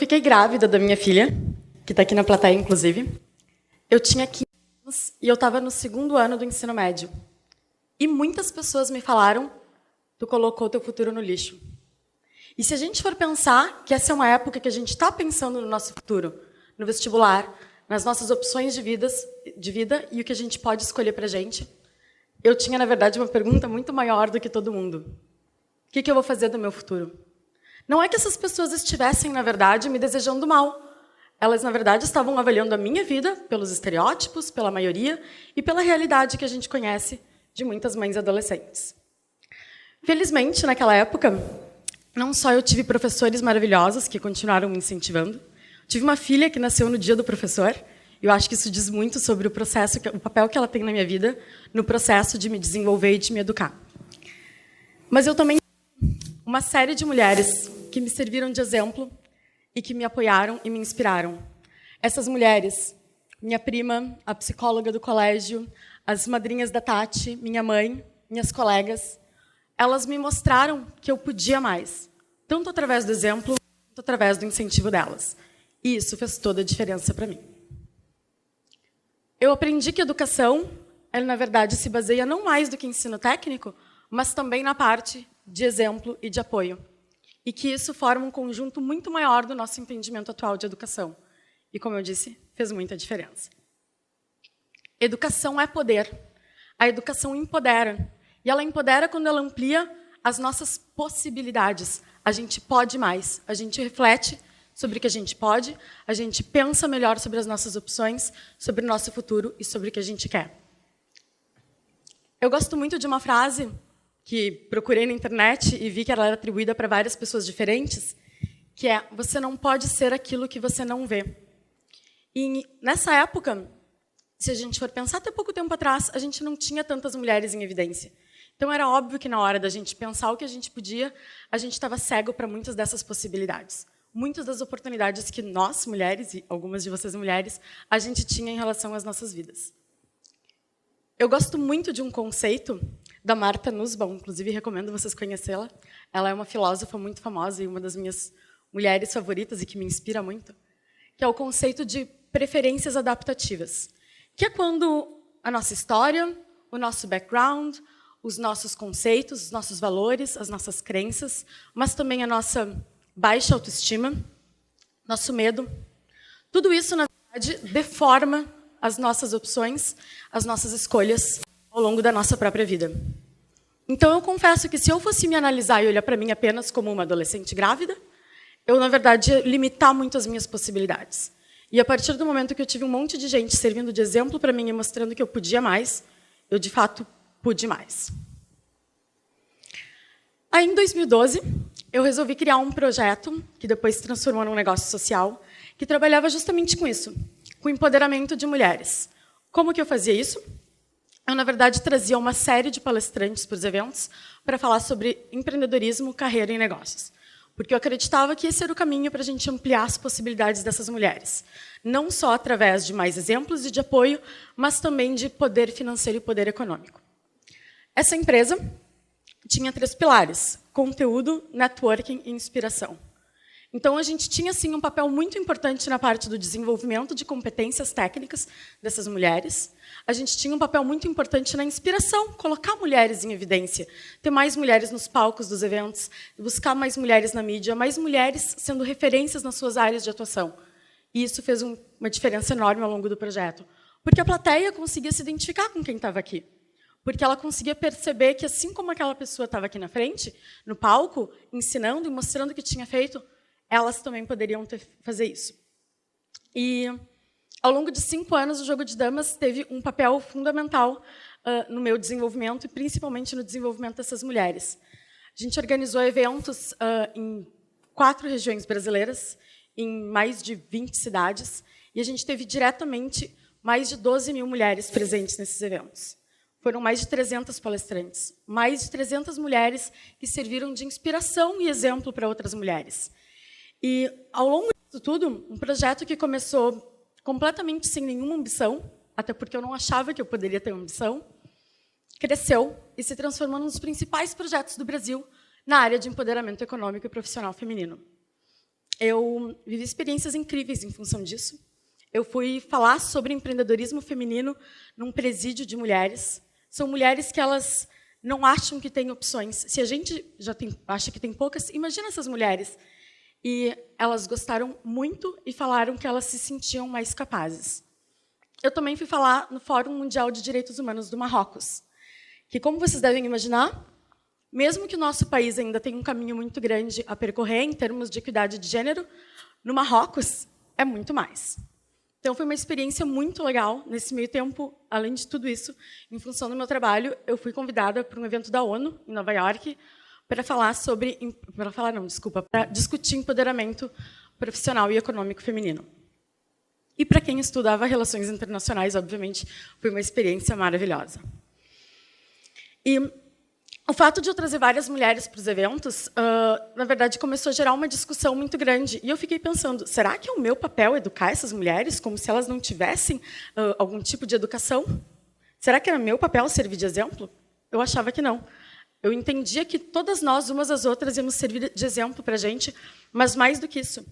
fiquei grávida da minha filha, que está aqui na plateia, inclusive, eu tinha 15 anos e eu estava no 2º ano do ensino médio. E muitas pessoas me falaram, tu colocou teu futuro no lixo. E se a gente for pensar que essa é uma época que a gente está pensando no nosso futuro, no vestibular, nas nossas opções de vida e o que a gente pode escolher para a gente, eu tinha, na verdade, uma pergunta muito maior do que todo mundo. O que eu vou fazer do meu futuro? Não é que essas pessoas estivessem, na verdade, me desejando mal. Elas, na verdade, estavam avaliando a minha vida pelos estereótipos, pela maioria, e pela realidade que a gente conhece de muitas mães adolescentes. Felizmente, naquela época, não só eu tive professores maravilhosos que continuaram me incentivando, tive uma filha que nasceu no dia do professor, e eu acho que isso diz muito sobre o processo, o papel que ela tem na minha vida, no processo de me desenvolver e de me educar. Mas eu também tive uma série de mulheres que me serviram de exemplo e que me apoiaram e me inspiraram. Essas mulheres, minha prima, a psicóloga do colégio, as madrinhas da Tati, minha mãe, minhas colegas, elas me mostraram que eu podia mais, tanto através do exemplo, quanto através do incentivo delas. E isso fez toda a diferença para mim. Eu aprendi que a educação, ela, na verdade, se baseia não mais do que ensino técnico, mas também na parte de exemplo e de apoio. E que isso forma um conjunto muito maior do nosso entendimento atual de educação. E, como eu disse, fez muita diferença. Educação é poder. A educação empodera. E ela empodera quando ela amplia as nossas possibilidades. A gente pode mais. A gente reflete sobre o que a gente pode, a gente pensa melhor sobre as nossas opções, sobre o nosso futuro e sobre o que a gente quer. Eu gosto muito de uma frase que procurei na internet e vi que ela era atribuída para várias pessoas diferentes, que é: você não pode ser aquilo que você não vê. E nessa época, se a gente for pensar até pouco tempo atrás, a gente não tinha tantas mulheres em evidência. Então era óbvio que na hora da gente pensar o que a gente podia, a gente estava cego para muitas dessas possibilidades. Muitas das oportunidades que nós, mulheres, e algumas de vocês mulheres, a gente tinha em relação às nossas vidas. Eu gosto muito de um conceito da Martha Nussbaum, inclusive recomendo vocês conhecê-la. Ela é uma filósofa muito famosa e uma das minhas mulheres favoritas e que me inspira muito, que é o conceito de preferências adaptativas, que é quando a nossa história, o nosso background, os nossos conceitos, os nossos valores, as nossas crenças, mas também a nossa baixa autoestima, nosso medo, tudo isso, na verdade, deforma as nossas opções, as nossas escolhas ao longo da nossa própria vida. Então, eu confesso que se eu fosse me analisar e olhar para mim apenas como uma adolescente grávida, eu, na verdade, ia limitar muito as minhas possibilidades. E a partir do momento que eu tive um monte de gente servindo de exemplo para mim e mostrando que eu podia mais, eu, de fato, pude mais. Aí, em 2012, eu resolvi criar um projeto, que depois se transformou num negócio social, que trabalhava justamente com isso, com o empoderamento de mulheres. Como que eu fazia isso? Eu, na verdade, trazia uma série de palestrantes para os eventos para falar sobre empreendedorismo, carreira e negócios. Porque eu acreditava que esse era o caminho para a gente ampliar as possibilidades dessas mulheres. Não só através de mais exemplos e de apoio, mas também de poder financeiro e poder econômico. Essa empresa tinha 3 pilares: conteúdo, networking e inspiração. Então, a gente tinha, sim, um papel muito importante na parte do desenvolvimento de competências técnicas dessas mulheres. A gente tinha um papel muito importante na inspiração, colocar mulheres em evidência, ter mais mulheres nos palcos dos eventos, buscar mais mulheres na mídia, mais mulheres sendo referências nas suas áreas de atuação. E isso fez uma diferença enorme ao longo do projeto, porque a plateia conseguia se identificar com quem estava aqui. Porque ela conseguia perceber que, assim como aquela pessoa estava aqui na frente, no palco, ensinando e mostrando o que tinha feito, elas também poderiam fazer isso. E, ao longo de 5 anos, o jogo de damas teve um papel fundamental no meu desenvolvimento e, principalmente, no desenvolvimento dessas mulheres. A gente organizou eventos em 4 regiões brasileiras, em mais de 20 cidades, e a gente teve diretamente mais de 12 mil mulheres presentes nesses eventos. Foram mais de 300 palestrantes, mais de 300 mulheres que serviram de inspiração e exemplo para outras mulheres. E, ao longo disso tudo, um projeto que começou completamente sem nenhuma ambição, até porque eu não achava que eu poderia ter ambição, cresceu e se transformou num dos principais projetos do Brasil na área de empoderamento econômico e profissional feminino. Eu vivi experiências incríveis em função disso. Eu fui falar sobre empreendedorismo feminino num presídio de mulheres. São mulheres que elas não acham que têm opções. Se a gente acha que tem poucas, imagina essas mulheres. E elas gostaram muito e falaram que elas se sentiam mais capazes. Eu também fui falar no Fórum Mundial de Direitos Humanos do Marrocos, que, como vocês devem imaginar, mesmo que o nosso país ainda tenha um caminho muito grande a percorrer em termos de equidade de gênero, no Marrocos é muito mais. Então, foi uma experiência muito legal. Nesse meio tempo, além de tudo isso, em função do meu trabalho, eu fui convidada para um evento da ONU, em Nova York, para discutir empoderamento profissional e econômico feminino. E para quem estudava relações internacionais, obviamente, foi uma experiência maravilhosa. E o fato de eu trazer várias mulheres para os eventos, na verdade, começou a gerar uma discussão muito grande. E eu fiquei pensando, será que é o meu papel educar essas mulheres como se elas não tivessem algum tipo de educação? Será que era meu papel servir de exemplo? Eu achava que não. Eu entendia que todas nós, umas às outras, íamos servir de exemplo para a gente, mas mais do que isso,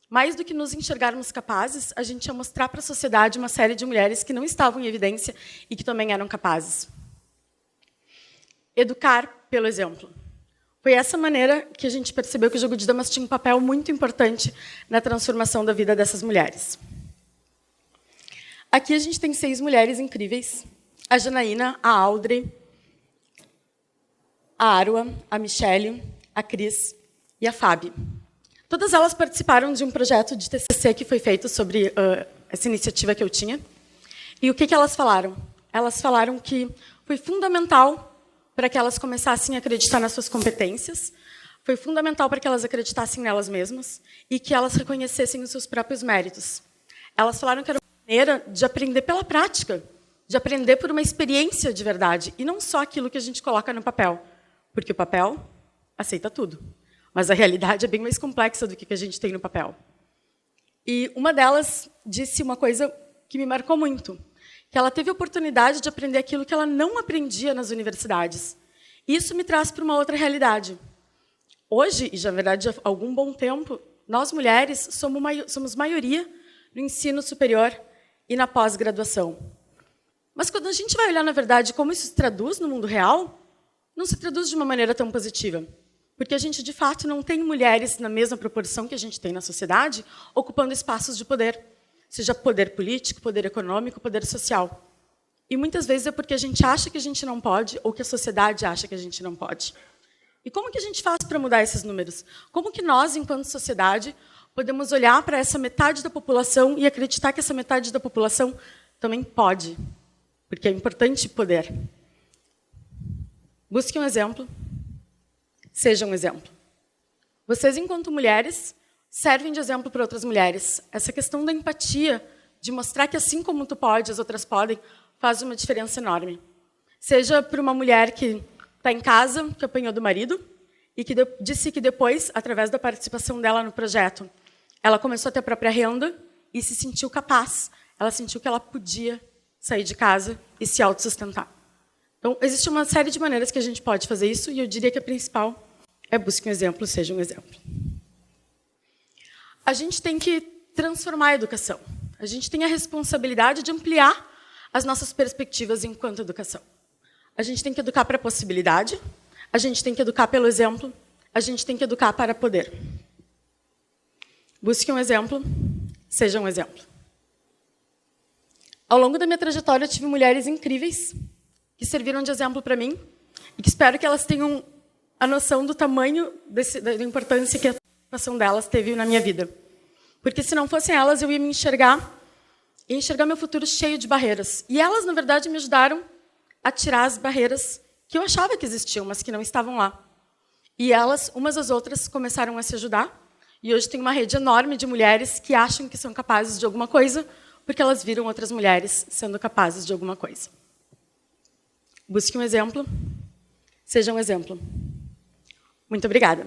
mais do que nos enxergarmos capazes, a gente ia mostrar para a sociedade uma série de mulheres que não estavam em evidência e que também eram capazes. Educar pelo exemplo. Foi essa maneira que a gente percebeu que o jogo de damas tinha um papel muito importante na transformação da vida dessas mulheres. Aqui a gente tem 6 mulheres incríveis: a Janaína, a Audrey, a Arwa, a Michelle, a Cris e a Fábio. Todas elas participaram de um projeto de TCC que foi feito sobre essa iniciativa que eu tinha. E o que elas falaram? Elas falaram que foi fundamental para que elas começassem a acreditar nas suas competências, foi fundamental para que elas acreditassem nelas mesmas e que elas reconhecessem os seus próprios méritos. Elas falaram que era uma maneira de aprender pela prática, de aprender por uma experiência de verdade, e não só aquilo que a gente coloca no papel, porque o papel aceita tudo. Mas a realidade é bem mais complexa do que a gente tem no papel. E uma delas disse uma coisa que me marcou muito, que ela teve a oportunidade de aprender aquilo que ela não aprendia nas universidades. E isso me traz para uma outra realidade. Hoje, e já, na verdade, há algum bom tempo, nós, mulheres, somos maioria no ensino superior e na pós-graduação. Mas quando a gente vai olhar, na verdade, como isso se traduz no mundo real, não se traduz de uma maneira tão positiva. Porque a gente, de fato, não tem mulheres na mesma proporção que a gente tem na sociedade ocupando espaços de poder, seja poder político, poder econômico, poder social. E muitas vezes é porque a gente acha que a gente não pode ou que a sociedade acha que a gente não pode. E como que a gente faz para mudar esses números? Como que nós, enquanto sociedade, podemos olhar para essa metade da população e acreditar que essa metade da população também pode? Porque é importante poder. Busque um exemplo. Seja um exemplo. Vocês, enquanto mulheres, servem de exemplo para outras mulheres. Essa questão da empatia, de mostrar que assim como tu pode, as outras podem, faz uma diferença enorme. Seja para uma mulher que está em casa, que apanhou do marido, e que disse que depois, através da participação dela no projeto, ela começou a ter a própria renda e se sentiu capaz. Ela sentiu que ela podia sair de casa e se autossustentar. Então, existe uma série de maneiras que a gente pode fazer isso, e eu diria que a principal é busque um exemplo, seja um exemplo. A gente tem que transformar a educação. A gente tem a responsabilidade de ampliar as nossas perspectivas enquanto educação. A gente tem que educar para a possibilidade, a gente tem que educar pelo exemplo, a gente tem que educar para poder. Busque um exemplo, seja um exemplo. Ao longo da minha trajetória, eu tive mulheres incríveis que serviram de exemplo para mim e que espero que elas tenham a noção do tamanho da importância que a participação delas teve na minha vida. Porque se não fossem elas, eu ia me enxergar meu futuro cheio de barreiras. E elas, na verdade, me ajudaram a tirar as barreiras que eu achava que existiam, mas que não estavam lá. E elas, umas às outras, começaram a se ajudar. E hoje tem uma rede enorme de mulheres que acham que são capazes de alguma coisa porque elas viram outras mulheres sendo capazes de alguma coisa. Busque um exemplo, seja um exemplo. Muito obrigada.